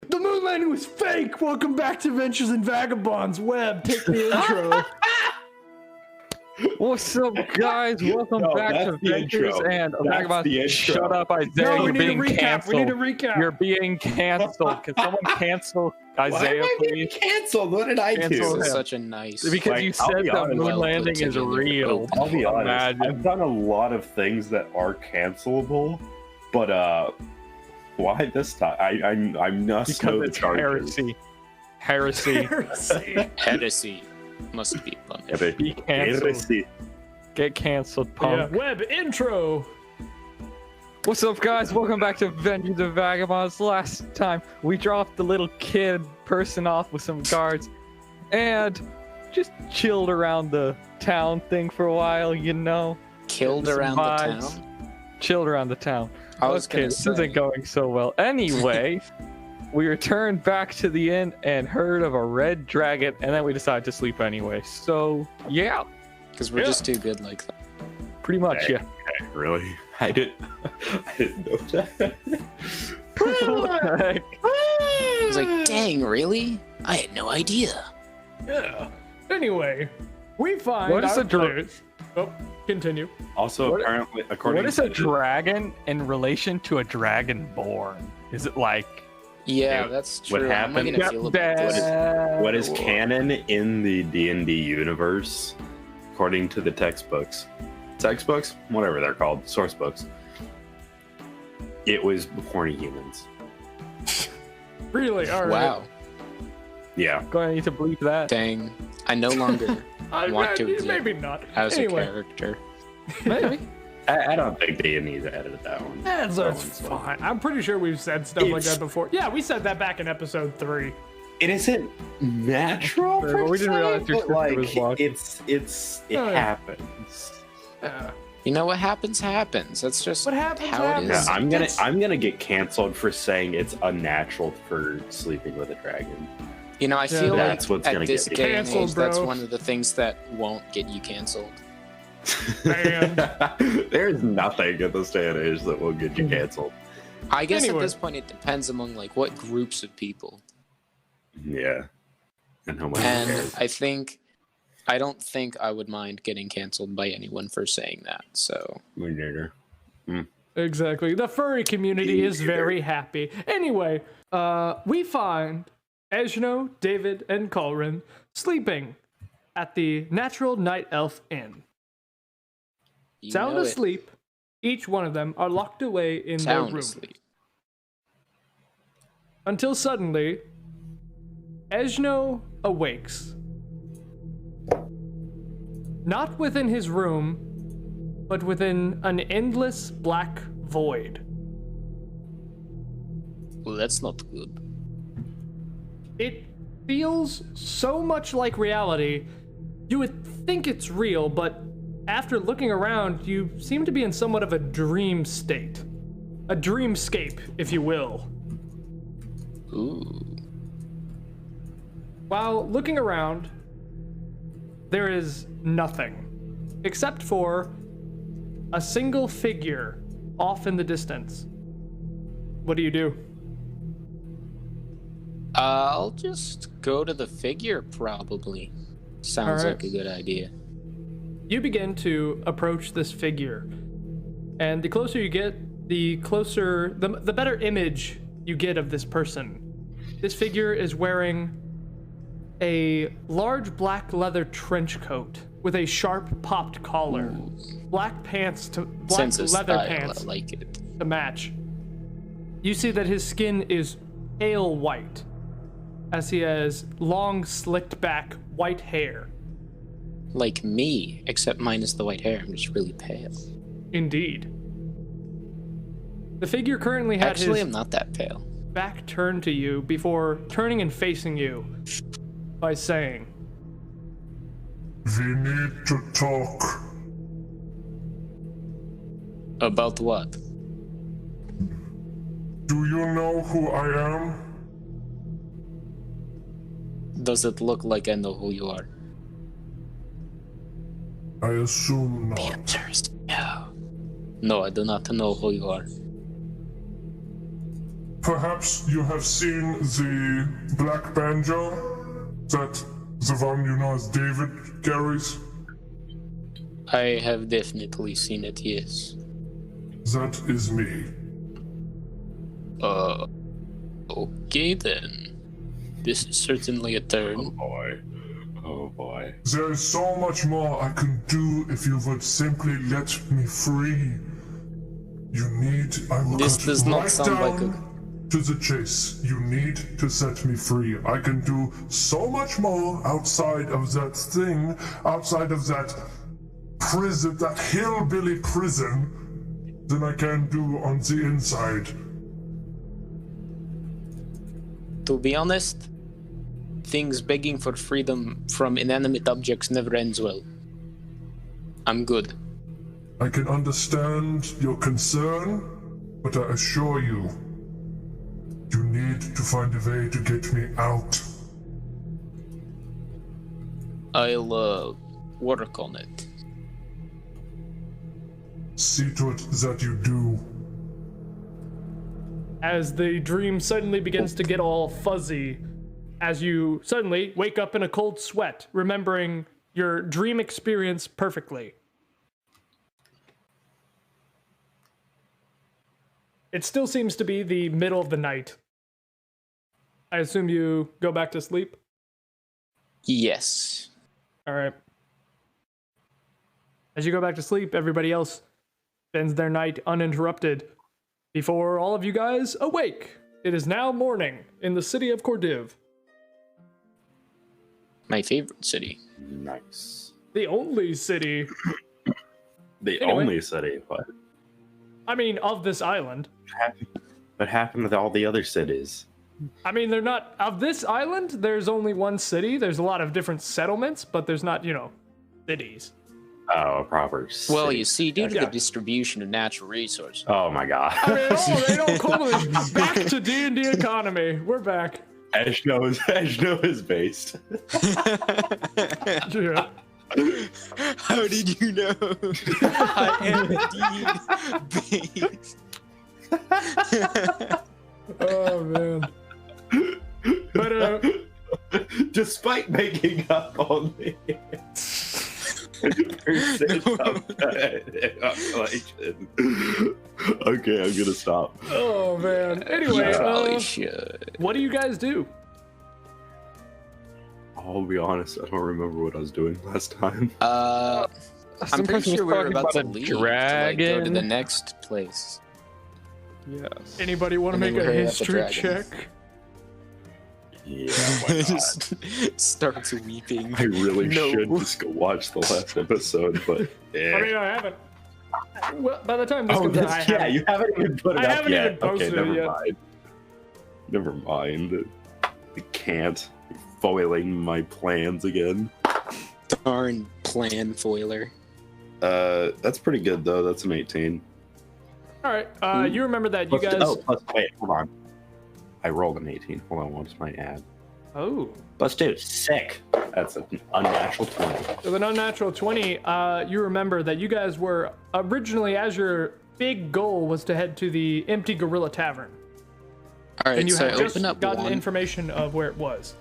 The moon landing was fake! Welcome back to Adventures in Vagabonds. Web, take the intro. What's up, guys? Welcome back to Adventures and Vagabonds. Shut up, Isaiah. No, You're being canceled. We need to recap. You're being canceled. Can someone cancel Isaiah, Why am I please? being canceled? What did I Cancel do? him. This is such a nice. Because you said the moon landing is real. I'll be honest. Imagine. I've done a lot of things that are cancelable, but why this time? I'm not Because know the it's charges. Heresy. Heresy must be punished. Be canceled. Heresy. Get canceled, punk. Yeah. Web, intro. What's up, guys? Welcome back to Adventures of Vagabonds. Last time, we dropped the little kid person off with some guards and just chilled around the town thing for a while, you know? Killed Some around the vibes. town. Chilled around the town. I was Okay, gonna this say. isn't going so well. Anyway, we returned back to the inn and heard of a red dragon, and then we decided to sleep anyway. So, yeah, Because we're just too good like that. pretty much, Okay. yeah. Really? I didn't know that. I was like, dang, really? I had no idea. Yeah. Anyway, we find What is our a dra- players. Oh, continue. Also, What- apparently, according What is to a dragon in relation to a dragonborn? Is it like Yeah, Yeah, that's what true. How am I happened- gonna feel about this? what is canon in the D&D universe, according to the textbooks, whatever they're called, source books, it was horny humans. Really? All right. Wow, Yeah. Going to need to bleep that? dang. I no longer want to exist Maybe not. as Anyway. a character. Maybe. I don't think they need to edit that one. That's That one's fine. I'm pretty sure we've said stuff like It's- that before. Yeah, we said that back in episode 3. It isn't natural, Sure, per but we didn't se, realize your but, sister like, was watching. it Oh, yeah. happens. Yeah. You know what happens? That's just What happens, how it happens. Yeah, is. I'm gonna get canceled for saying it's unnatural for sleeping with a dragon. You know, I Yeah, feel like that's what's gonna at this get me day and canceled, age, that's bro. one of the things that won't get you canceled. Man. There's nothing at this day and age that will get you canceled. I guess Anyway. at this point it depends among like what groups of people. Yeah. And how much And cares. I don't think I would mind getting canceled by anyone for saying that. So Me neither. Exactly. The furry community is very happy. Anyway, we find Eshno, David, and Caulran sleeping at the Natural Night Elf Inn. you Sound know it. asleep, each one of them are locked away in Sound their room. asleep. Until suddenly, Eshno awakes. Not within his room, but within an endless black void. Well, that's not good. It feels so much like reality. You would think it's real, but after looking around, you seem to be in somewhat of a dream state. A dreamscape, if you will. Ooh. While looking around, there is nothing except for a single figure off in the distance. What do you do? I'll just go to the figure, probably. Sounds Alright. like a good idea. You begin to approach this figure, and the closer you get, the better image you get of this person. This figure is wearing a large black leather trench coat with a sharp popped collar, black pants to black Sense of leather style, pants I like it. to match. You see that his skin is pale white, as he has long, slicked back white hair. Like me, except minus the white hair. I'm just really pale. Indeed. The figure currently had Actually, his I'm not that pale. back turned to you before turning and facing you by saying, We need to talk. About what? Do you know who I am? Does it look like I know who you are? I assume The not. answer is no. No, I do not know who you are. Perhaps you have seen the black banjo that the one you know as David carries? I have definitely seen it, yes. That is me. Okay then. This is certainly a turn. Boy. Oh boy. There is so much more I can do if you would simply let me free. I will This cut does not right sound like down to the chase. You need to set me free. I can do so much more outside of that thing, outside of that prison, that hillbilly prison, than I can do on the inside. To be honest, things begging for freedom from inanimate objects never ends well. I'm good. I can understand your concern, but I assure you, you need to find a way to get me out. I'll work on it. See to it that you do. As the dream suddenly begins to get all fuzzy, as you suddenly wake up in a cold sweat, remembering your dream experience perfectly. It still seems to be the middle of the night. I assume you go back to sleep? Yes. All right. As you go back to sleep, everybody else spends their night uninterrupted before all of you guys awake. It is now morning in the city of Cordiv. My favorite city. Nice. The only city, The Anyway. only city, but I mean, of this island. what happened with all the other cities? I mean, they're not, of this island, there's only one city. There's a lot of different settlements, but there's not, cities. Oh, a proper city. Well, you see, due to Yeah. the distribution of natural resources. Oh my god. I mean, they don't call it back to D&D economy. We're back. Eshno is based. Yeah. How did you know? I am indeed based. Oh, man. But, Despite making up on the okay, I'm gonna stop. oh, man. Anyway, Probably should. what do you guys do? I'll be honest, I don't remember what I was doing last time. I'm Some pretty person sure was we're talking about to a leave to go to dragon. the next place. Yes. Anybody want to And then make we a hurry up the history dragon. check? Yeah, why not? Just starts weeping. I really No. should just go watch the last episode, but yeah. I mean, I haven't. Well, by the time this Oh, comes out, I that's, yeah, haven't. you haven't even put it I up haven't yet. even posted okay, it never yet. mind. Never mind. I can't. You're foiling my plans again. Darn plan foiler. That's pretty good though. That's an 18. All right. You remember that you Plus, guys. wait, hold on. I rolled an 18. Hold on, what is my add? Oh. Plus 2, sick. That's an unnatural 20. With an unnatural 20, you remember that you guys were originally, as your big goal was to head to the Empty Gorilla Tavern. All right, And you so I had just open up gotten one. information of where it was,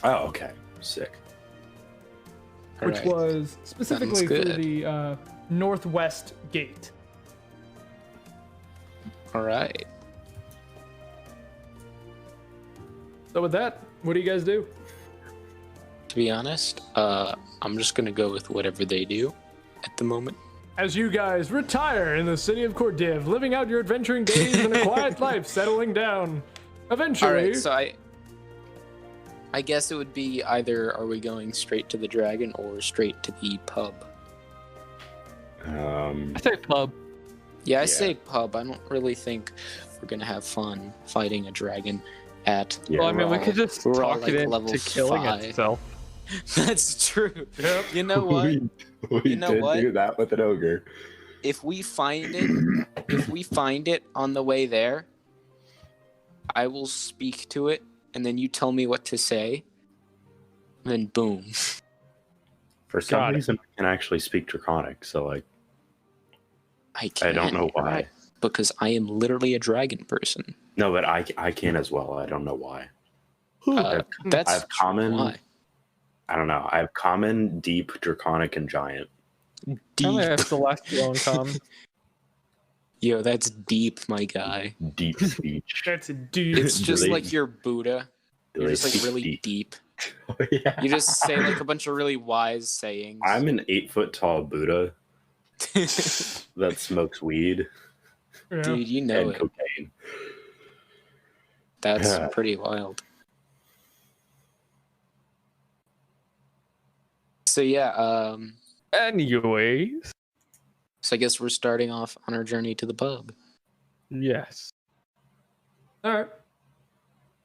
Oh, okay. Sick. which Alright. was specifically Sounds through good. the northwest gate. All right. So with that, what do you guys do? To be honest, I'm just gonna go with whatever they do at the moment. As you guys retire in the city of Cordiv, living out your adventuring days in a quiet life, settling down. Eventually, All right, so I guess it would be either are we going straight to the dragon or straight to the pub. I say pub. Yeah, I Yeah. say pub. I don't really think we're gonna have fun fighting a dragon at. Yeah, Well, I mean, we all- could just we're all, talk like, it level into killing 5. itself. That's true. Yep. You know what? we You know did what? do that with an ogre. If we find it on the way there, I will speak to it, and then you tell me what to say. And then boom. For some Got it. reason, I can actually speak Draconic, so like, I can't. I don't know why. Because I am literally a dragon person. No, but I can as well. I don't know why. That's I have common. why. I don't know. I have common, deep, draconic, and giant. I only Deep. have celestial and common. Yo, that's deep, my guy. Deep speech. That's a dude. It's just Really- like your Buddha. You're just like really deep. Yeah. You just say like a bunch of really wise sayings. I'm an 8-foot tall Buddha that smokes weed Yeah. Dude, you know and it. cocaine. That's Yeah. pretty wild. So yeah, Anyways, so I guess we're starting off on our journey to the pub. yes. All right.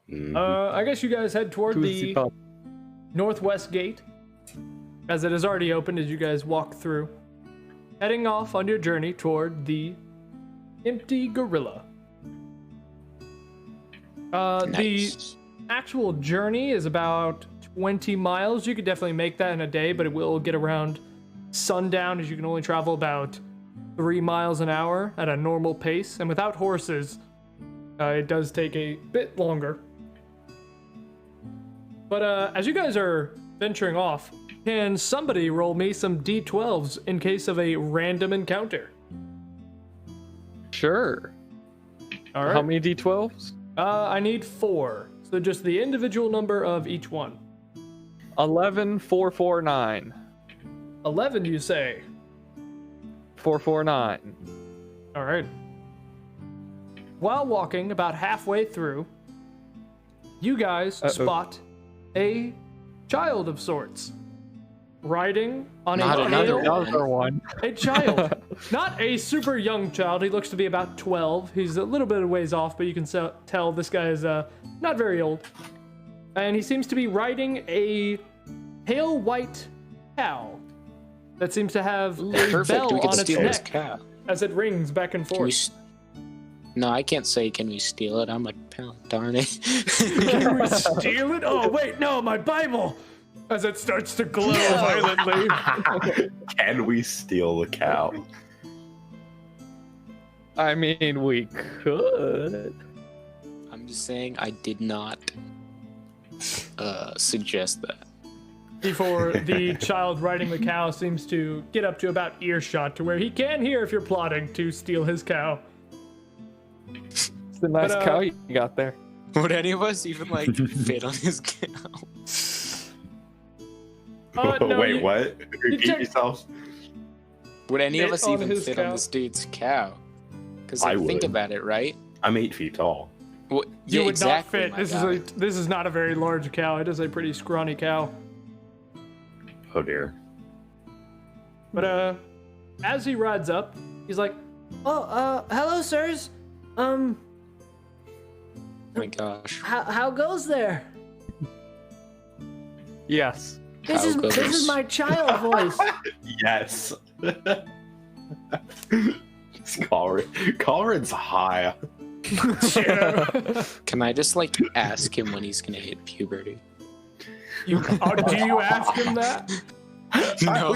Mhm. I guess you guys head toward Tuesday the pub. northwest gate, as it is already opened as you guys walk through, heading off on your journey toward the empty gorilla. The Nice. actual journey is about 20 miles. You could definitely make that in a day, but it will get around sundown, as you can only travel about 3 miles an hour at a normal pace, and without horses, it does take a bit longer. But as you guys are venturing off, can somebody roll me some d12s in case of a random encounter? Sure. All right. How many D12s? I need 4. So just the individual number of each one. 11, 4, 4, 9. 11, you say? 4, 4, 9. All right. While walking about halfway through, you guys spot a child of sorts riding on Not a another tail. one. Another one. A child, not a super young child. He looks to be about 12. He's a little bit of ways off, but you can tell this guy is not very old. And he seems to be riding a pale white cow that seems to have a Perfect. bell We could on its steal his neck cow. as it rings back and Can we forth. No, I can't say can we steal it. I'm a darn it. Can we steal it? Oh, wait, no, my Bible! As it starts to glow violently. Can we steal the cow? I mean, we could. I'm just saying I did not suggest that. Before the child riding the cow seems to get up to about earshot to where he can hear if you're plotting to steal his cow. It's a nice But, cow you got there. Would any of us even like fit on his cow? No, Wait, you- what? Repeat check- yourself. Would any of Fit us on even his fit cow? on this dude's cow? Because I like, think would. about it, right? I'm 8 feet tall. Well, You yeah, would exactly, not my fit. guy. This is not a very large cow. It is a pretty scrawny cow. Oh dear. But as he rides up, he's like, Oh, hello, sirs. Oh my gosh. How goes there? Yes. This How is goes? my child voice. Yes. It's Caulran's high. Can I just like ask him when he's gonna hit puberty? do you ask him that? Are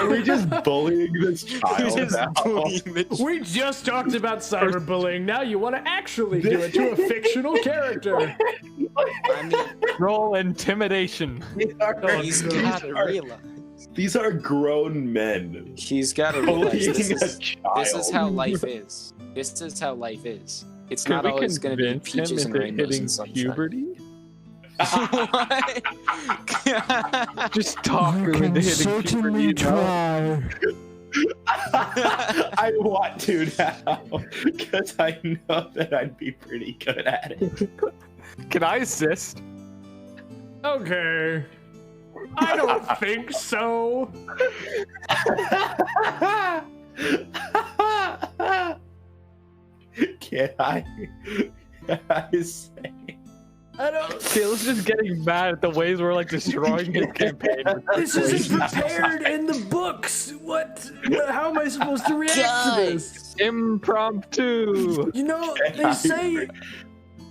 we just bullying this child Just now? bullying the We just talked about cyberbullying. Now you want to actually do it to a fictional character. I mean, Roll intimidation. he's gotta realize. These are grown men He's gotta realize bullying this a is, child. this is how life is. This is how life is. It's Could not we always gonna be convince him peaches and into rainbows hitting and sunshine. puberty? What? Just talk her into hitting puberty. You know? I want to now because I know that I'd be pretty good at it. Can I assist? Okay. I don't think so. Can I say? I don't. Caleb's just getting mad at the ways we're like destroying his campaign. This isn't prepared in the books. What? How am I supposed to react to this? Impromptu. You know,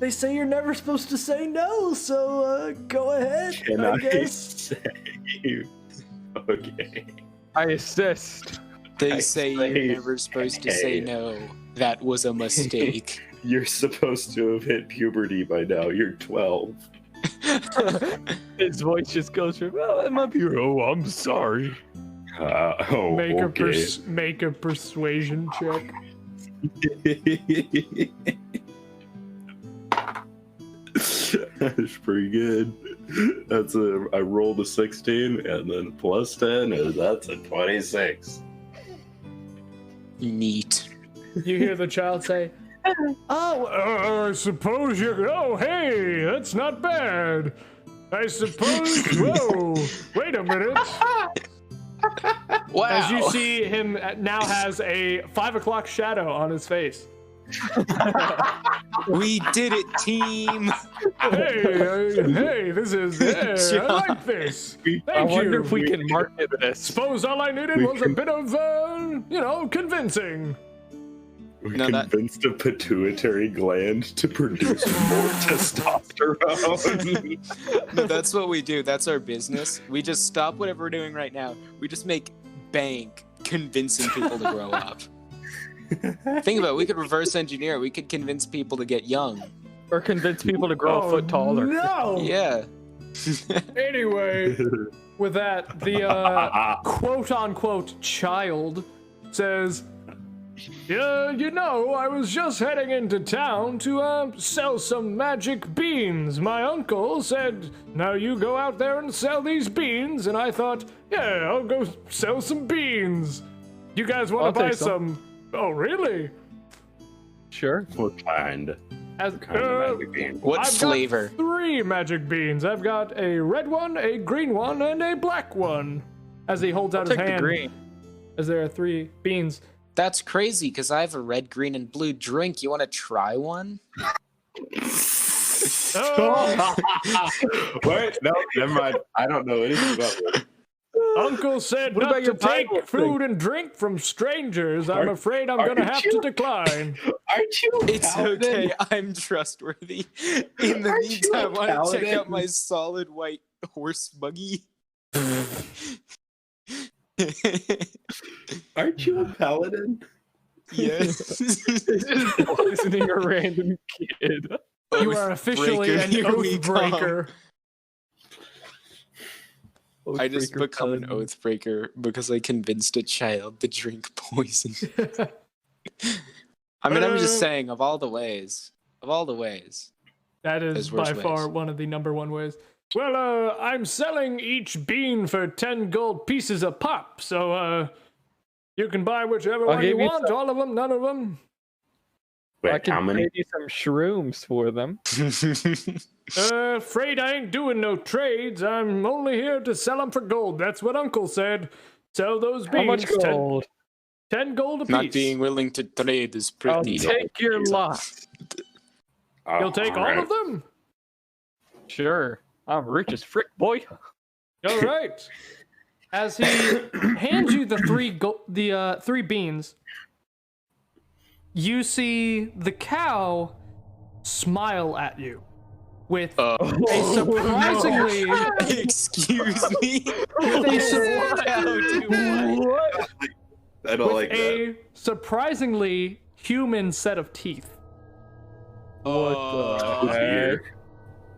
they say you're never supposed to say no. So go ahead. Can I I guess. say? Okay. I assist. They I say say you're never supposed to say hey. no. That was a mistake. You're supposed to have hit puberty by now. You're 12. His voice just goes from, "Oh, I'm up here. Oh, I'm sorry." Okay. Make a persuasion check. That's pretty good. I rolled a 16 and then plus 10 is that's a 26. Neat. You hear the child say, "Oh, I suppose you. Oh, hey, that's not bad. I suppose. Whoa, wait a minute." Wow. As you see him now has a 5 o'clock shadow on his face. We did it, team. Hey, this is. I like this. Thank I wonder you. if we can market this. Suppose all I needed was a bit of, convincing. We No, that- convinced a pituitary gland to produce more testosterone. No, that's what we do. That's our business. We just stop whatever we're doing right now. We just make bank convincing people to grow up. Think about it. We could reverse engineer. We could convince people to get young. Or convince people to grow a foot taller. No. Yeah. Anyway, with that, the quote-unquote child says, "Yeah, I was just heading into town to sell some magic beans. My uncle said, now you go out there and sell these beans, and I thought, yeah, I'll go sell some beans. You guys want to I'll buy take some. Oh, really? Sure. What kind? As, Kind of magic bean. What I've flavor? got 3 magic beans. I've got a red one, a green one, and a black one." As he holds out his Take the hand, green. as there are 3 beans. That's crazy because I have a red, green, and blue drink. You want to try one? Oh, Wait, no, never mind. I don't know anything about this. Uncle said What not about to your take Bible food and drink from strangers. I'm afraid I'm gonna have to decline. Aren't you a It's paladin? okay. I'm trustworthy. In the Aren't you a meantime, I want to check paladin? out my solid white horse buggy. Aren't you a paladin? Yes. Poisoning a random kid. You are officially Oathbreaker, an here we oath breaker. I just Oathbreaker become an paladin. oath breaker because I convinced a child to drink poison. I mean, I'm just saying, of all the ways. That is There's by worse far ways. one of the number 1 ways. Well, I'm selling each bean for 10 gold pieces a pop, so you can buy whichever I'll one you give you want. some. All of them, none of them. I Wait, how can many? pay you some shrooms for them. Afraid I ain't doing no trades. I'm only here to sell them for gold. That's what Uncle said. Sell those beans. How much gold? 10 gold a piece. Not being willing to trade is I'll pretty. take your lot. You'll take all of them? Sure. I'm rich as frick, boy. All right. As he hands you the 3 beans, you see the cow smile at you with a surprisingly Excuse me. with a sur- How do I- I don't like with that. a surprisingly human set of teeth. Oh, dear.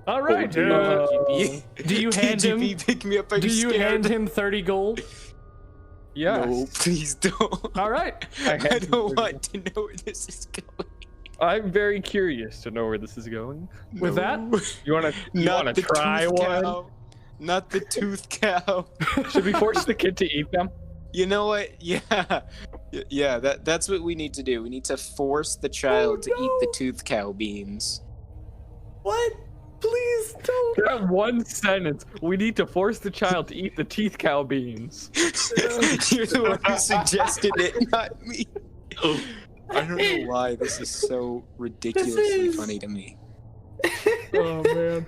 All right. do you hand him? KGB, pick me up. I'm Do you scared. hand him 30 gold? Yes. No, please don't. All right. I don't want to know where this is going. I'm very curious to know where this is going. With that, You wanna Not the try tooth one? cow. Not the tooth cow. Should we force the kid to eat them? You know what? Yeah. That's what we need to do. We need to force the child to eat the tooth cow beans. What? Please don't. That one sentence. We need to force the child to eat the teeth cow beans. You're the one who suggested it, not me. I don't know why this is so ridiculously funny to me. oh man.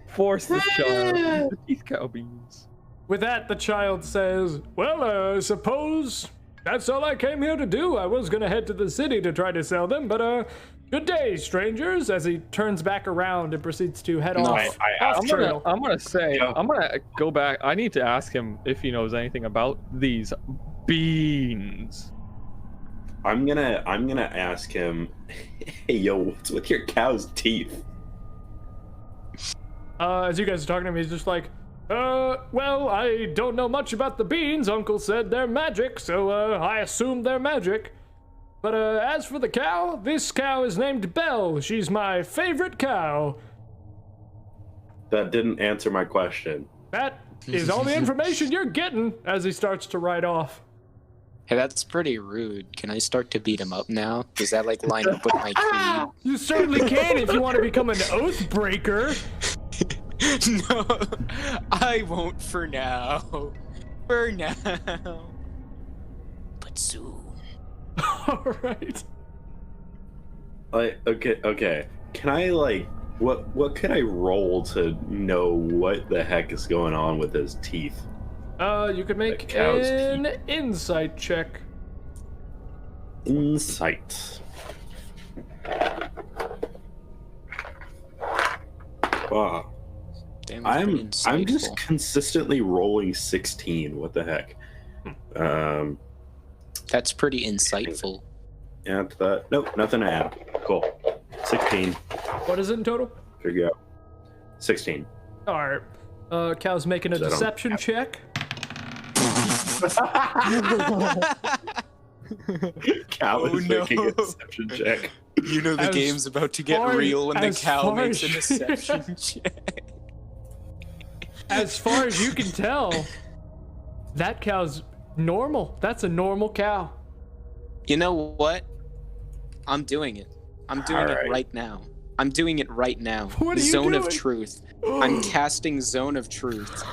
Force the child to eat the teeth cow beans. With that, the child says, "Well, I suppose that's all I came here to do. I was gonna head to the city to try to sell them, but good day, strangers." As he turns back around and proceeds to head off. I'm trail. gonna say, Yeah. I'm gonna go back. I need to ask him if he knows anything about these beans. I'm gonna ask him, hey yo, what's with your cow's teeth? As you guys are talking to him, he's just like, well, I don't know much about the beans. Uncle said they're magic, so I assumed they're magic. But as for the cow, this cow is named Belle. She's my favorite cow. That didn't answer my question. That is all the information you're getting. As he starts to ride off. Hey, that's pretty rude. Can I start to beat him up now? Does that like line up with my creed? You certainly can if you want to become an oath breaker. No, I won't for now. For now. But soon. All right. Like, okay. Can I like, what could I roll to know what the heck is going on with his teeth? You could make cow's an insight check. Insight. Wow. Damn, that's pretty I'm just insightful. consistently rolling 16. What the heck? That's pretty insightful. Add to that. Nope, nothing to add. Cool. 16. What is it in total? There you go. 16. All right. Cow's making a So I don't deception have- check. Cow Oh, is making no. a deception check. You know the As game's about to get far- real when the as cow far makes a as- deception check. As far as you can tell, that cow's normal. That's a normal cow. You know what? I'm doing it. I'm doing Alright. it right now. I'm doing it right now. What are you Zone of doing? Truth. I'm casting Zone of Truth.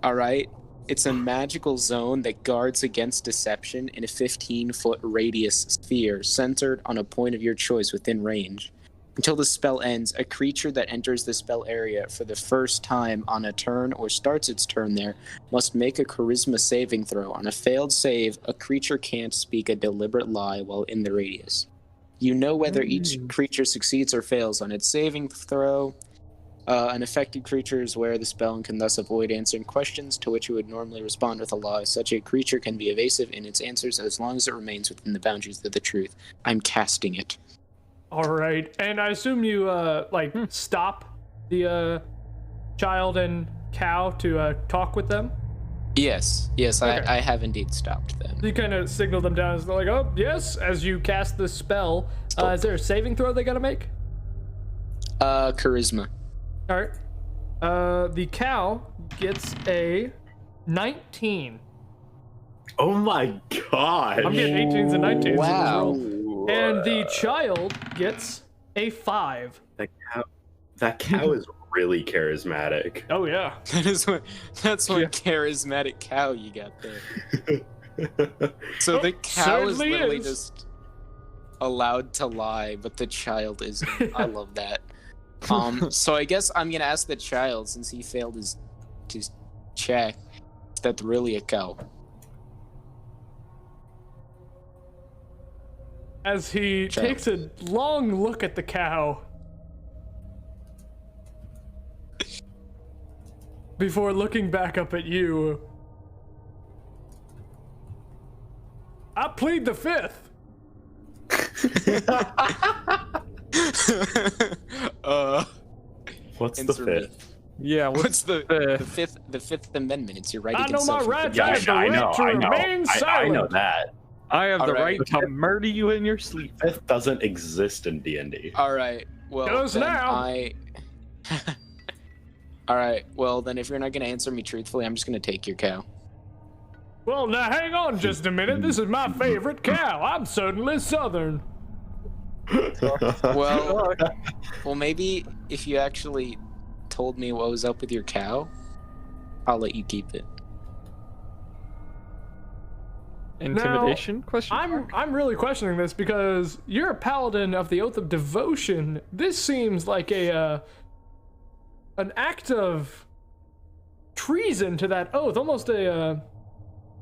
Alright? It's a magical zone that guards against deception in a 15-foot radius sphere centered on a point of your choice within range. Until the spell ends, a creature that enters the spell area for the first time on a turn or starts its turn there must make a charisma saving throw. On a failed save, a creature can't speak a deliberate lie while in the radius. You know whether each creature succeeds or fails on its saving throw. An affected creature is aware of the spell and can thus avoid answering questions to which it would normally respond with a lie. Such a creature can be evasive in its answers as long as it remains within the boundaries of the truth. I'm casting it. All right. And I assume you stop the child and cow to talk with them. Yes, Okay. I have indeed stopped them. You kind of signal them down as they're like, oh, yes, as you cast the spell. Is there a saving throw they gotta make? Charisma. All right. The cow gets a 19. Oh my god. I'm getting 18s and 19s. in this Wow. roll. And the child gets a 5. That cow is really charismatic. Oh, yeah. That's one charismatic cow you got there. So the cow is certainly literally is. just allowed to lie, but the child isn't. I love that. So I guess I'm gonna ask the child, since he failed his check, is that really a cow? As he Child. takes a long look at the cow before looking back up at you. I plead the 5th. What's the answer me. fifth? Yeah, What's the fifth? Fifth Amendment? It's your right I know against my self-inflicted rights. I have the right to remain I silent. know that. I have the Alright. right to murder you in your sleep. Fifth doesn't exist in D&D. All right. Well, Goes then now. All right. Well, then if you're not gonna answer me truthfully, I'm just gonna take your cow. Well, now hang on just a minute. This is my favorite cow. I'm certainly Southern. Well, maybe if you actually told me what was up with your cow, I'll let you keep it. Intimidation? Question mark? I'm really questioning this because you're a paladin of the Oath of Devotion. This seems like an act of treason to that oath, almost a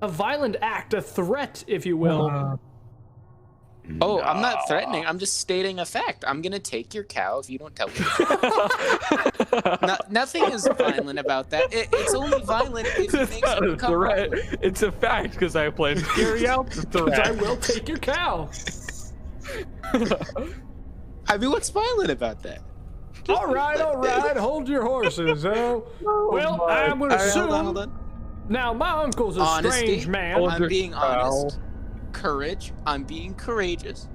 violent act, a threat, if you will. Oh, I'm not threatening. I'm just stating a fact. I'm gonna take your cow if you don't tell me. Nothing is violent about that. It's only violent if it makes me become threat. violent. It's a fact because I plan to carry out the threat. I will take your cow. I mean, what's violent about that? All right, hold your horses. Well, I would assume. Hold on. Now, my uncle's a strange man. I'm being honest. Courage, I'm being courageous.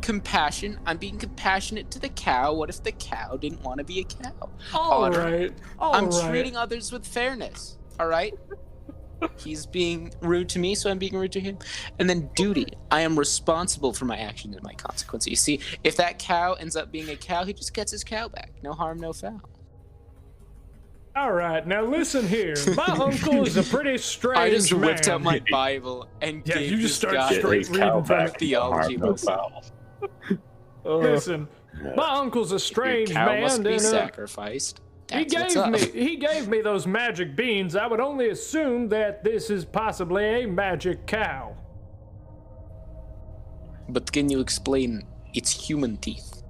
Compassion, I'm being compassionate to the cow. What if the cow didn't want to be a cow? All right. I'm treating others with fairness. All right. He's being rude to me, so I'm being rude to him. And then duty. I am responsible for my actions and my consequences. You see, if that cow ends up being a cow, he just gets his cow back. No harm, no foul. All right, now listen here. My uncle is a pretty strange man. I just whipped out my Bible and gave you just this start guy straight reading from theology lesson. Listen, my uncle's a strange Your cow man. must be and, sacrificed. He That's what's up. gave me those magic beans. I would only assume that this is possibly a magic cow. But can you explain its human teeth?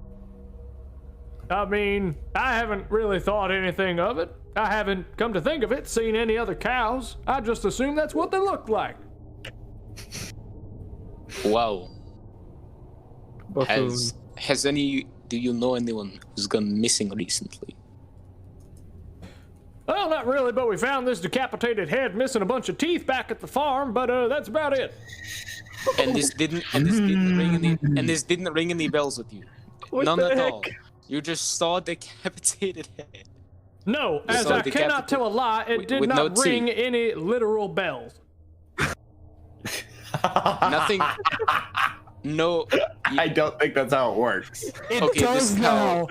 I mean, I haven't really thought anything of it. I haven't, come to think of it, seen any other cows. I just assume that's what they look like. Wow. Do you know anyone who's gone missing recently? Well, not really, but we found this decapitated head missing a bunch of teeth back at the farm, but that's about it. And this didn't ring any bells with you. None at all. You just saw a decapitated head. No, as I cannot tell a lie, it did not ring any literal bells. Nothing. No. I don't think that's how it works. It does now.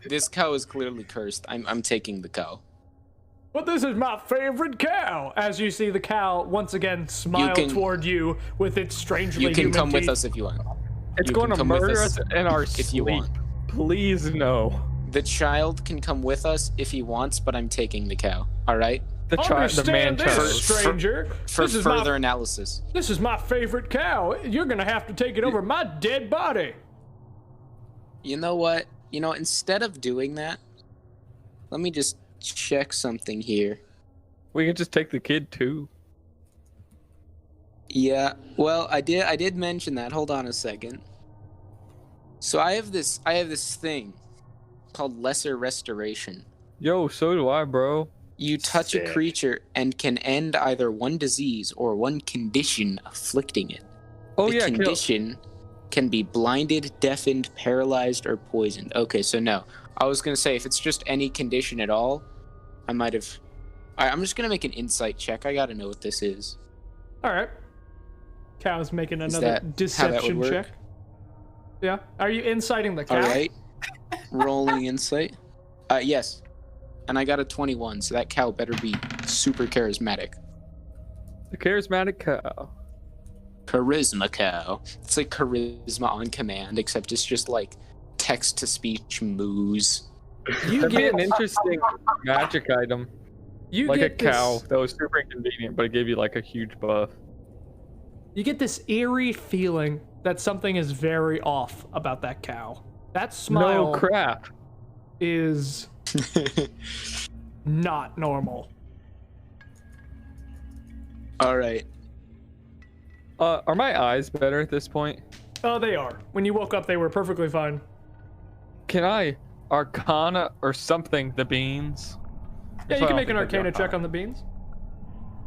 This cow is clearly cursed. I'm taking the cow. But this is my favorite cow. As you see the cow once again smile toward you with its strangely human teeth. You can come with us if you want. It's going to murder us in our if you sleep. want. Please no. The child can come with us if he wants, but I'm taking the cow. All right. The man child. Stranger. For further analysis. This is my favorite cow. You're gonna have to take it over my dead body. You know what? Instead of doing that, let me just check something here. We could just take the kid too. Yeah. Well, I did mention that. Hold on a second. So I have this thing called Lesser Restoration. Yo, so do I, bro. You touch a creature and can end either one disease or one condition afflicting it. Oh, the condition can be blinded, deafened, paralyzed, or poisoned. Okay, so no. I was going to say, if it's just any condition at all, I might have... All right, I'm just going to make an insight check. I got to know what this is. All right. Cow's making another deception check. Yeah. Are you inciting the cow? All right. Rolling insight. Yes. And I got a 21, so that cow better be super charismatic. The charismatic cow. Charisma cow. It's like charisma on command, except it's just like text-to-speech moose. You get an interesting magic item. You like get a cow that was super inconvenient, but it gave you like a huge buff. You get this eerie feeling that something is very off about that cow. That smile No crap. is not normal. All right. Are my eyes better at this point? Oh, they are. When you woke up, they were perfectly fine. Can I Arcana or something the beans? Yeah, you can make an Arcana check on the beans.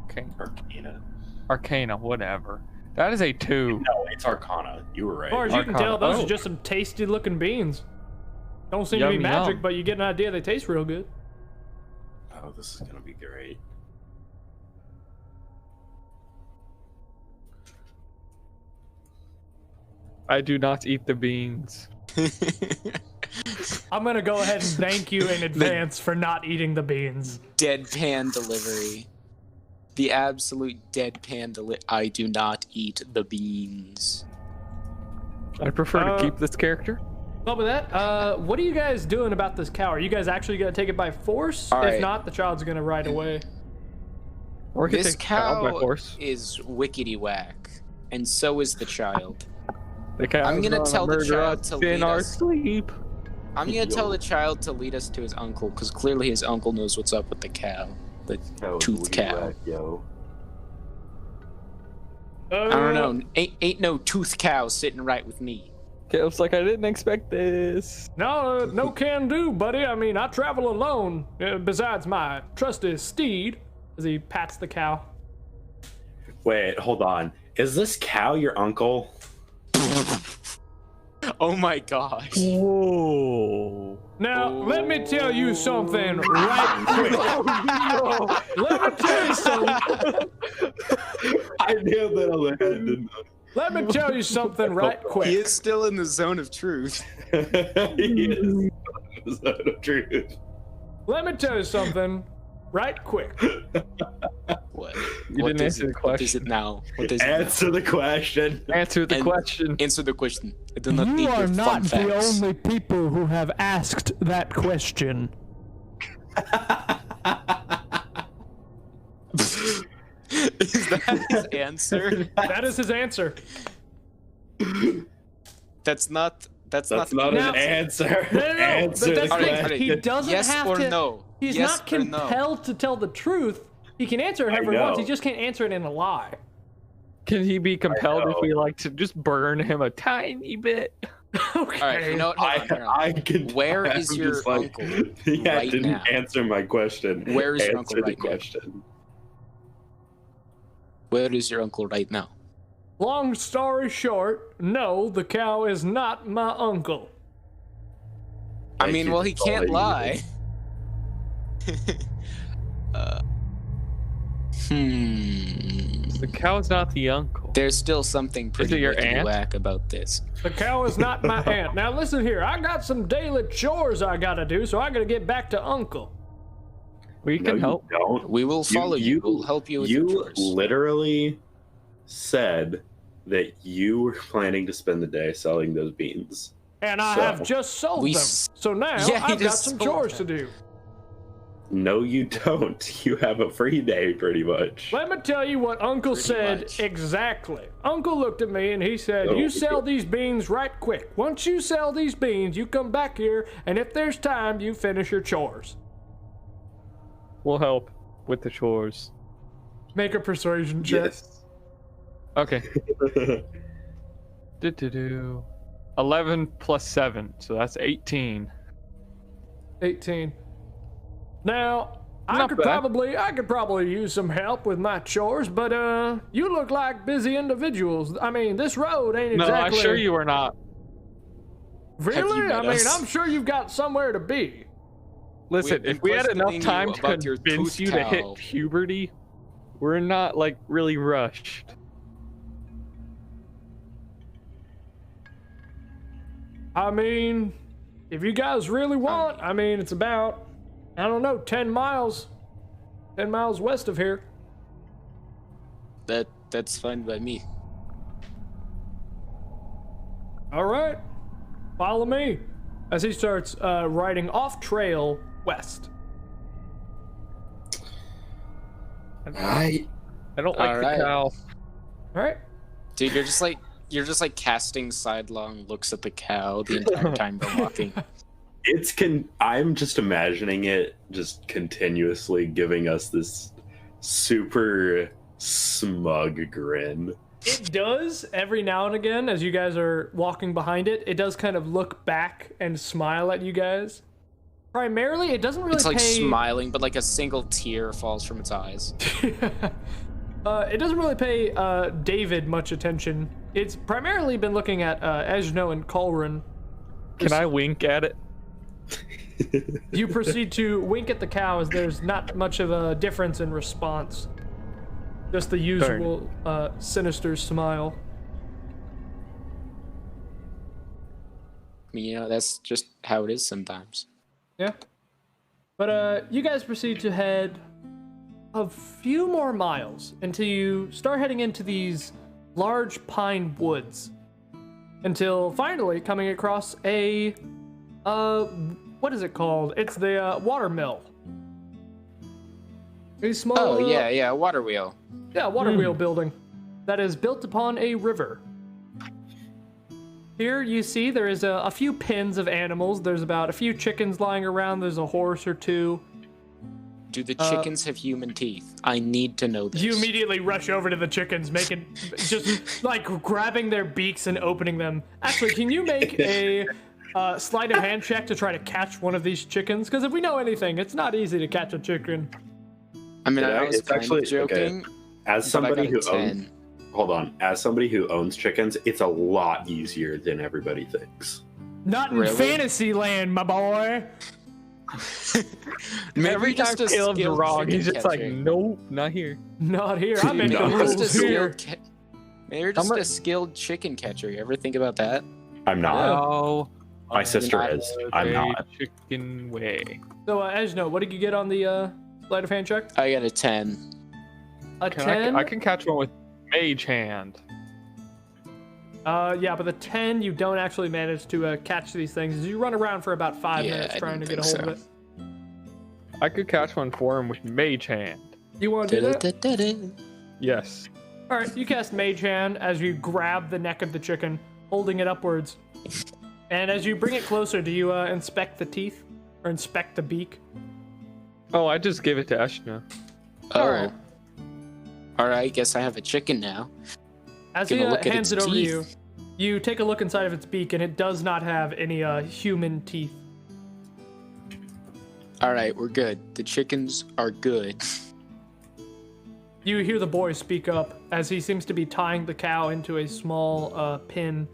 Okay. Arcana. Arcana, whatever. That is a 2. No, it's Arcana. You were right. As far as you can Arcana. tell, those Oh. are just some tasty-looking beans. Don't seem to Yum, be magic, yum. but you get an idea they taste real good. Oh, this is gonna be great. I do not eat the beans. I'm gonna go ahead and thank you in advance for not eating the beans. Deadpan delivery. The absolute deadpan I do not eat the beans. I prefer to keep this character. Well, with that, what are you guys doing about this cow? Are you guys actually gonna take it by force? All If right. not, the child's gonna ride away. Or we could This take the child by cow force. is wickety whack, and so is the child. The cow's I'm gonna tell the murder child us to in lead our us. sleep. I'm gonna tell the child to lead us to his uncle, because clearly his uncle knows what's up with the cow. The tooth cow. Yo. I don't know. Ain't no tooth cow sitting right with me. Caleb's like, I didn't expect this. No can do, buddy. I mean, I travel alone. Besides my trusty steed, as he pats the cow. Wait, hold on. Is this cow your uncle? Oh my gosh. Whoa. Now, let me tell you something right quick. Let me tell you something. I knew that on the head, didn't Let me tell you something right quick. He is still in the zone of truth. I? He is the zone of truth. Let me tell you something right quick. What? You didn't answer the What is question. it now? What is it Answer the question. Answer the And- question. now? Answer the question. I do not You need are your not fun the facts. only people who have asked that question. Is that his answer? That is his answer. That's not That's the not Now- an answer. No, Answer but the that's the question. thing. He doesn't yes have or to. no. He's Yes not or no. compelled to tell the truth. He can answer it I however he wants. He know. just can't answer it in a lie. Can he be compelled if know. we like to just burn him a tiny bit? Okay. All right, you know what? Hold on. I can. Where I'm is your just like, uncle Yeah, right didn't now? answer my question. Where is your Answer uncle the right now? question. Where is your uncle right now? Long story short, no, the cow is not my uncle. I Thank mean, you well, for he can't calling lie. The cow's not the uncle. There's still something pretty it your aunt? whack about this. The cow is not my aunt. Now listen here, I got some daily chores I gotta do, so I gotta get back to uncle. We No, can help. you don't. We will follow you. We'll help you with your You chores. literally said that you were planning to spend the day selling those beans. And I So, have just sold we them. s- So now Yeah, he I've got just some sold chores them. to do. No, you don't. You have a free day, pretty much. Let me tell you what Uncle Pretty said much. exactly. Uncle looked at me and he said, Oh. you sell these beans right quick. Once you sell these beans, you come back here, and if there's time, you finish your chores. We'll help with the chores. Make a persuasion check. Yes. Okay. Do. 11 plus 7, so that's 18. 18. Now, I Not could bad. probably use some help with my chores, but you look like busy individuals. I mean, this road ain't No, exactly. I assure you are not. Really? met I mean, us? I'm sure you've got somewhere to be. Listen, We've if we had been enough questioning time you to about your convince tooth you to hit cow. puberty, we're not like really rushed. I mean, if you guys really want, I mean, it's about, I don't know, 10 miles. 10 miles west of here. That's fine by me. All right. Follow me. As he starts riding off trail west. I I don't like Alright. the cow. All right. Dude, you're just like casting sidelong looks at the cow the entire time we're walking. I'm just imagining it just continuously giving us this super smug grin. It does every now and again as you guys are walking behind it. It does kind of look back and smile at you guys. Primarily, it doesn't really It's like pay. smiling, but like a single tear falls from its eyes. It doesn't really pay David much attention. It's primarily been looking at Eshno and Caulran. Can I wink at it? You proceed to wink at the cow as there's not much of a difference in response. Just the usual sinister smile. I mean, you know, that's just how it is sometimes. Yeah. But you guys proceed to head a few more miles until you start heading into these large pine woods. Until finally coming across a what is it called? It's the water mill. A small Oh, yeah, water wheel. water wheel building that is built upon a river. Here you see there is a few pins of animals. There's about a few chickens lying around. There's a horse or two. Do the chickens have human teeth? I need to know this. You immediately rush over to the chickens, just like grabbing their beaks and opening them. Actually, can you make a sleight of hand check to try to catch one of these chickens? Because if we know anything, it's not easy to catch a chicken. I mean, I was It's kind actually- of joking. okay. As but I somebody got a who 10. owns, hold on, as somebody who owns chickens, it's a lot easier than everybody thinks. Not in Really? fantasy land, my boy. Maybe Every time just a Caleb's skilled wrong, chicken he's just like, catcher. nope, not here. Not here. I make the No. Just a rules here. skilled Maybe you're just a skilled chicken catcher. You ever think about that? I'm not. No. My sister not is. I'm not. Chicken way. So, Eshno, what did you get on the sleight of hand check? I got a 10. A 10? I can catch one with mage hand. Yeah, but the 10, you don't actually manage to catch these things. You run around for about 5 Yeah, minutes I trying to didn't get a hold think of it. I could catch one for him with mage hand. You want to do that? Da-da-da-da-da. Yes. All right, you cast Mage Hand as you grab the neck of the chicken, holding it upwards. And as you bring it closer, do you inspect the teeth or inspect the beak? Oh, I just gave it to Eshno. Oh. Alright. Alright, guess I have a chicken now. As Gonna he look at hands it its over to teeth. you take a look inside of its beak, and it does not have any human teeth. Alright, we're good. The chickens are good. You hear the boy speak up as he seems to be tying the cow into a small pin.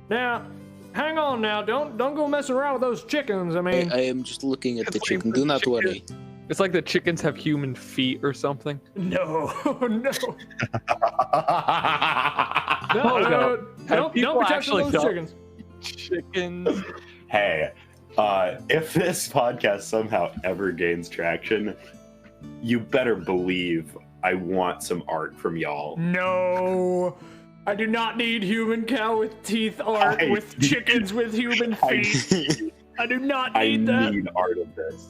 Now, hang on now, don't go messing around with those chickens. I mean, I am just looking at the It's chicken. like Do the not chicken- worry. It's like the chickens have human feet or something. no, no, No, no, don't people protect actually those don't- chickens. Chickens. Hey, if this podcast somehow ever gains traction, you better believe I want some art from y'all. No, I do not need human cow with teeth art I with need- chickens with human I feet. I do not I need that. need art of this.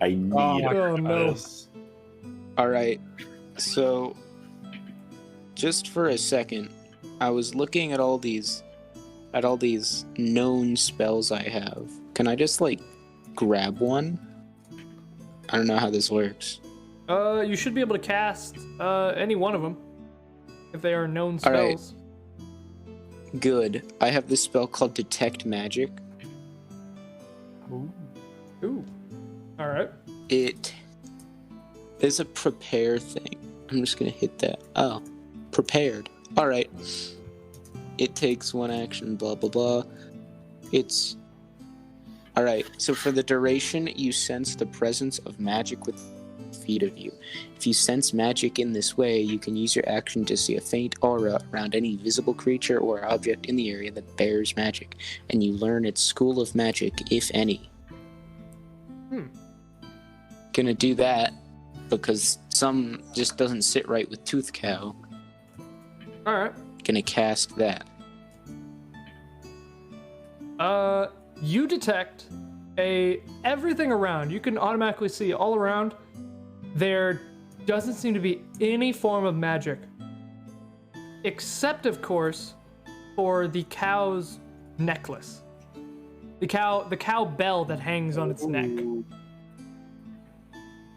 I need Oh my art no. of this. Alright, so just for a second, I was looking at all these known spells I have. Can I just like grab one? I don't know how this works. You should be able to cast any one of them if they are known All right. spells. Good. I have this spell called Detect Magic. Ooh. All right. It is a prepare thing. I'm just gonna hit that. Oh, prepared. All right. It takes one action. Blah blah blah. It's all right. So for the duration, you sense the presence of magic with feet of you. If you sense magic in this way, you can use your action to see a faint aura around any visible creature or object in the area that bears magic, and you learn its school of magic, if any. Gonna do that because some just doesn't sit right with Tooth Cow. All right. Gonna cast that. You detect everything around. You can automatically see all around. There doesn't seem to be any form of magic, except of course for the cow's necklace. The cow bell that hangs on its neck.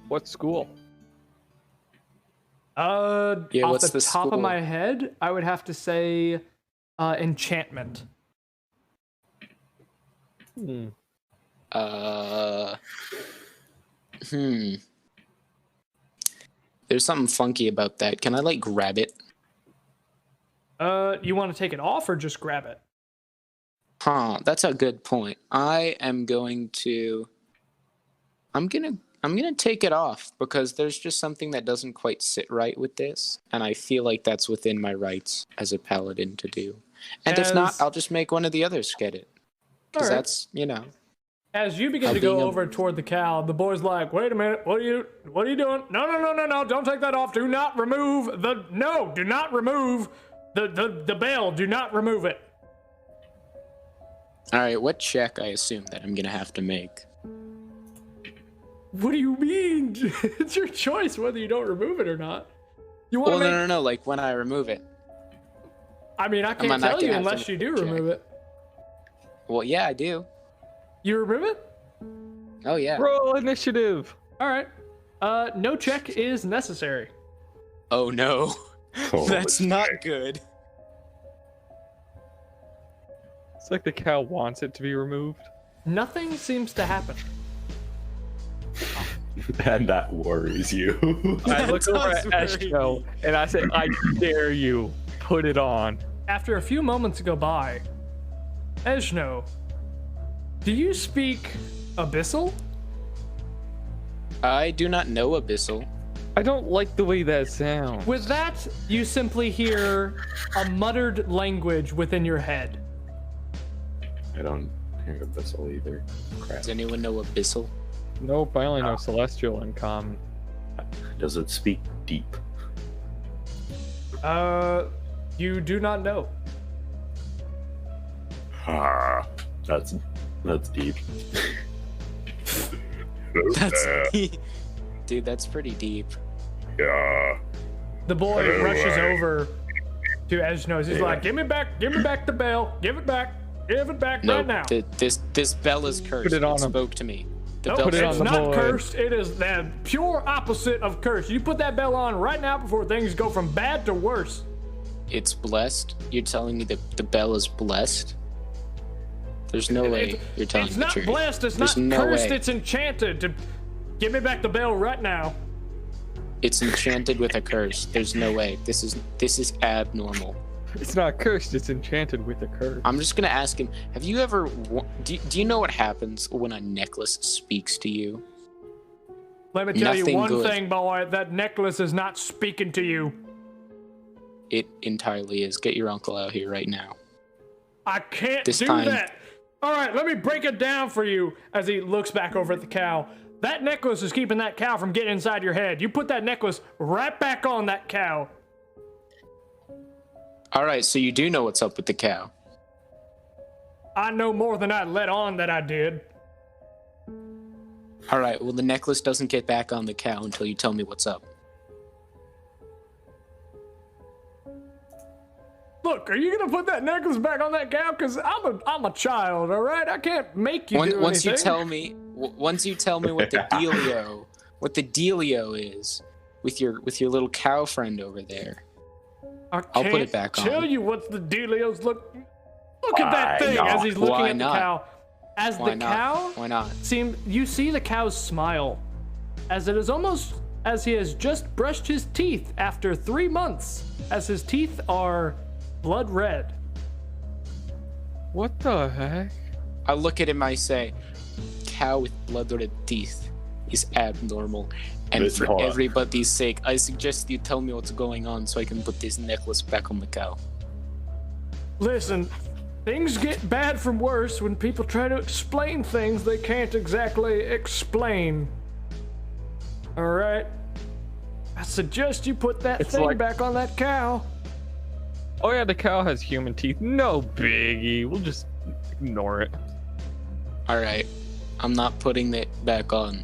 What school? Yeah, Off what's the the top of school? my head, I would have to say enchantment. There's something funky about that. Can I like grab it? You want to take it off or just grab it? Huh, that's a good point. I'm gonna take it off because there's just something that doesn't quite sit right with this, and I feel like that's within my rights as a paladin to do. And if not, As- I'll just make one of the others get it. Because Alright. that's, you know. As you begin How to go being a- over toward the cow, the boy's like, "Wait a minute, what are you doing? No, don't take that off. Do not remove the bell. Do not remove it." Alright, what check I assume that I'm gonna have to make? What do you mean? It's your choice whether you don't remove it or not. You want Well, to make? no, like when I remove it. I mean, I I can't not tell gonna you have to unless you make do a check. remove it. Well, yeah, I do. You remove it? Oh yeah. Roll initiative. All right. No check is necessary. Oh no. Oh, That's not good. It's like the cow wants it to be removed. Nothing seems to happen. And that worries you. I look over does at worry Eshno me. and I say, I dare you, put it on. After a few moments go by, Eshno, do you speak Abyssal? I do not know Abyssal. I don't like the way that sounds. With that, you simply hear a muttered language within your head. I don't hear Abyssal either. Crap. Does anyone know Abyssal? Nope, I only know Celestial in common. Does it speak deep? You do not know. Ah, that's deep. That's dude, that's pretty deep. Yeah. The boy Hello, rushes I- over to Eshno. He's Yeah. like, give me back the bell. Give it back No, right now. this bell is cursed. Put it on It him. spoke to me. The Nope, bell put it on it's the not boy. cursed. It is the pure opposite of cursed. You put that bell on right now before things go from bad to worse. It's blessed. You're telling me that the bell is blessed? There's no way you're telling It's me the not truth. blessed. It's There's not no cursed. way. It's enchanted. Give me back the bell right now. It's enchanted with a curse. There's no way. This is abnormal. It's not cursed, it's enchanted with a curse. I'm just gonna ask him. Have you ever? Do you know what happens when a necklace speaks to you? Let me tell you Nothing one good. thing, boy. That necklace is not speaking to you. It entirely is. Get your uncle out here right now. I can't This do time- that. All right, let me break it down for you as he looks back over at the cow. That necklace is keeping that cow from getting inside your head. You put that necklace right back on that cow. All right, so you do know what's up with the cow. I know more than I let on that I did. All right, well the necklace doesn't get back on the cow until you tell me what's up. Look, are you gonna put that necklace back on that cow? Cause I'm a child, all right? I can't make you do Once you anything. tell me, once you tell me what the dealio is with your little cow friend over there. I I'll put can't it back tell on. you what's the dealios. Look at that Why thing not? as he's looking Why at not? the cow. As Why the not? cow Why not? you see the cow's smile, as it is almost as he has just brushed his teeth after 3 months, as his teeth are blood red. What the heck? I look at him, I say, cow with blood-red teeth is abnormal. And Listen, for hold on. everybody's sake, I suggest you tell me what's going on so I can put this necklace back on the cow. Listen, things get bad from worse when people try to explain things they can't exactly explain. All right? I suggest you put that It's thing like- back on that cow. Oh yeah, the cow has human teeth. No biggie. We'll just ignore it. All right, I'm not putting it back on.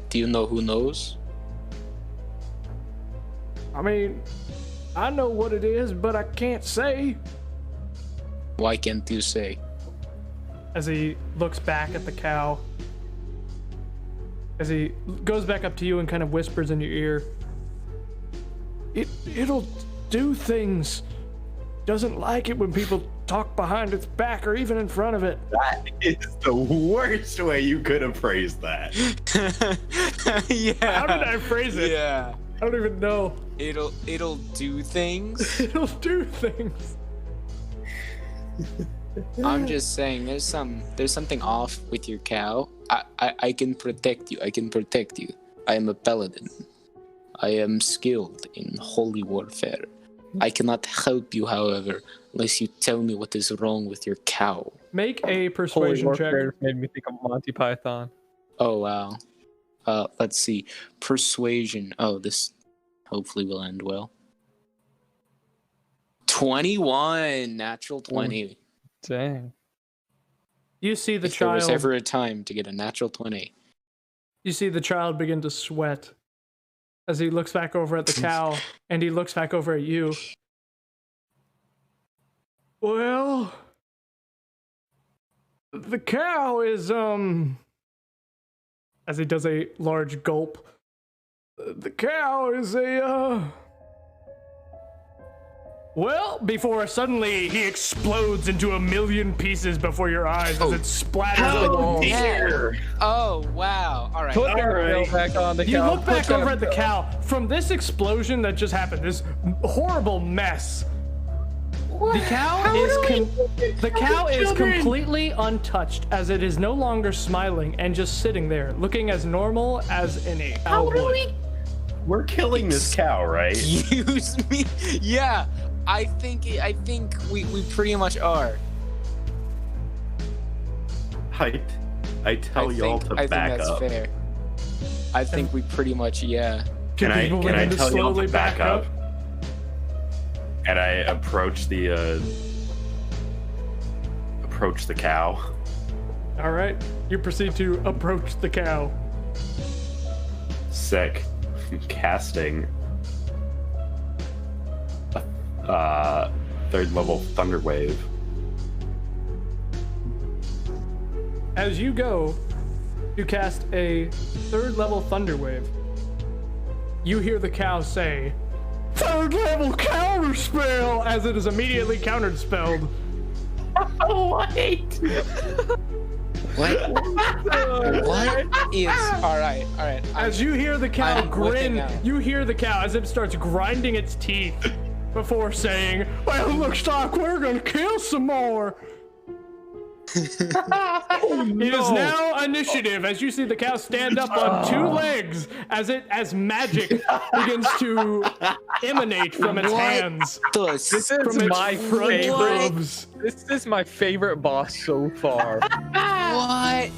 Do you know who knows? I mean, I know what it is, but I can't say. Why can't you say? As he looks back at the cow, as he goes back up to you and kind of whispers in your ear, it'll do things. Doesn't like it when people talk behind its back or even in front of it. That is the worst way you could have phrased that. Yeah. How did I phrase it? Yeah. I don't even know. It'll do things. It'll do things. I'm just saying, there's something off with your cow. I can protect you. I can protect you. I am a paladin. I am skilled in holy warfare. I cannot help you, however, unless you tell me what is wrong with your cow. Make a Holy persuasion check. warfare made me think of Monty Python. Oh wow. Let's see. Persuasion. Oh, this hopefully will end well. 21, natural 20. Dang. You see the If there was child. ever a time to get a natural 20. You see the child begin to sweat as he looks back over at the cow and he looks back over at you. Well, The cow is, as he does a large gulp, the cow is well, before suddenly he explodes into a million pieces before your eyes as it splatters the walls. Oh, wow. All right. Put the grill back on the cow. You look back over at the cow. From this explosion that just happened, this horrible mess, the cow is completely untouched, as it is no longer smiling and just sitting there, looking as normal as any cow would. We're killing this cow, right? Excuse me? Yeah, I think we pretty much are. I tell y'all to back up. Fair. I think we pretty much, yeah. Can I tell y'all to back up? And I approach the cow. All right, you proceed to approach the cow. Sick. Casting a 3rd level Thunder Wave. As you go to cast a 3rd level Thunder Wave, you hear the cow say, 3rd level counter spell, as it is immediately counterspelled. Oh, wait! What? What is... All right. As you hear the cow grin, you hear the cow as it starts grinding its teeth before saying, well, looks like we're gonna kill some more. It is now initiative as you see the cow stand up on 2 legs as magic begins to emanate from its hands. This is my favorite. This is my favorite boss so far. What?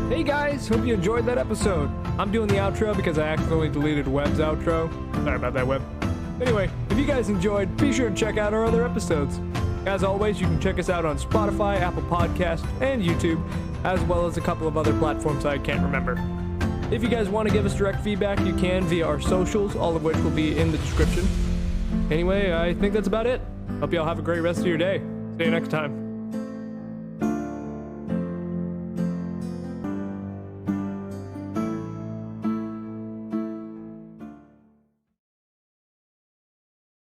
Hey guys, hope you enjoyed that episode. I'm doing the outro because I accidentally deleted Webb's outro. Sorry about that, Webb. Anyway, if you guys enjoyed, be sure to check out our other episodes. As always, you can check us out on Spotify, Apple Podcasts, and YouTube, as well as a couple of other platforms I can't remember. If you guys want to give us direct feedback, you can via our socials, all of which will be in the description. Anyway, I think that's about it. Hope y'all have a great rest of your day. See you next time.